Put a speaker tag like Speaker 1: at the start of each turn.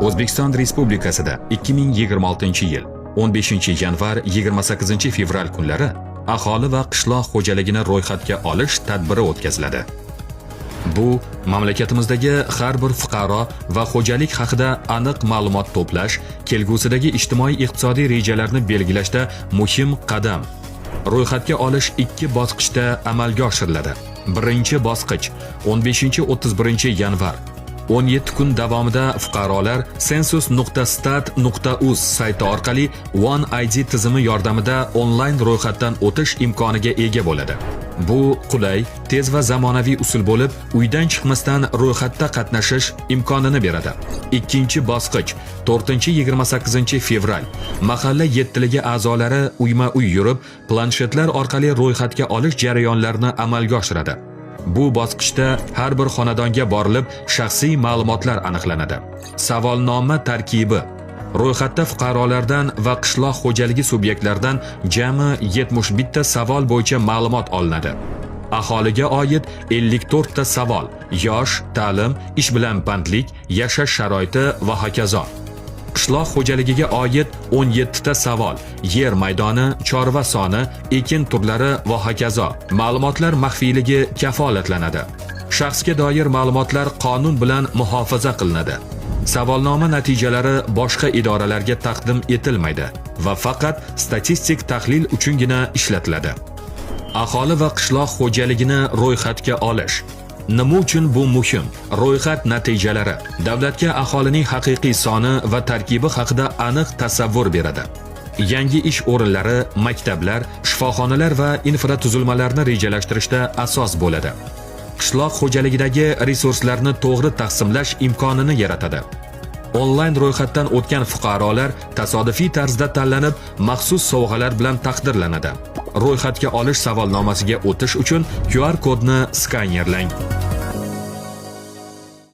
Speaker 1: O'zbekiston Respublikasida 2026-yil 15-yanvar 28-fevral kunlari aholi va qishloq xo'jaligini ro'yxatga olish tadbiri o'tkaziladi. Bu mamlakatimizdagi har bir fuqaro va xo'jalik haqida aniq ma'lumot to'plash, kelgusidagi ijtimoiy-iqtisodiy rejalarni belgilashda muhim qadam. Ro'yxatga olish 2 bosqichda amalga oshiriladi. Birinchi bosqich 15-31 yanvar 17 kun davomida fuqarolar census.stat.uz sayti orqali One ID tizimi yordamida onlayn ro'yxatdan o'tish imkoniga ega bo'ladi. Bu qulay, tez va zamonaviy usul bo'lib, uydan chiqmasdan ro'yxatda qatnashish imkonini beradi. Ikkinchi bosqich 4-28 fevral mahalla yettiligi a'zolari uyma-uy yurib, planshetlar orqali ro'yxatga olish jarayonlarini amalga oshiradi. Bu bosqichda har bir xonadonga borilib, shaxsiy ma'lumotlar aniqlanadi. Savolnoma tarkibi: ro'yxatda fuqarolardan va qishloq xo'jaligi subyektlaridan jami 71 ta savol bo'yicha ma'lumot olinadi. Aholiga oid 54 ta savol: yosh, ta'lim, ish bilan bandlik, yashash sharoiti va hokazo. Qishloq xo'jaligiga oid 17 ta savol: yer maydoni, chorva soni, ekin turlari va hokazo. Ma'lumotlar maxfiyligi kafolatlanadi. Shaxsga doir ma'lumotlar qonun bilan muhofaza qilinadi. Savolnoma natijalari boshqa idoralarga taqdim etilmaydi va faqat statistik tahlil uchungina ishlatiladi. Aholi va qishloq xo'jaligini ro'yxatga olish. Nima uchun bu muhim? Ro'yxat natijalari davlatga aholining haqiqiy soni va tarkibi haqida aniq tasavvur beradi. Yangi ish o'rinlari, maktablar, shifoxonalar va infratuzilmalarni rejalashtirishda asos bo'ladi. Qishloq xo'jaligidagi resurslarni to'g'ri taqsimlash imkonini yaratadi. Onlayn ro'yxatdan o'tgan fuqarolar tasodifiy tarzda tanlanib, maxsus sovg'alar bilan taqdirlanadi. Ro'yxatga olish savolnomasiga o'tish uchun QR kodni skanerlang.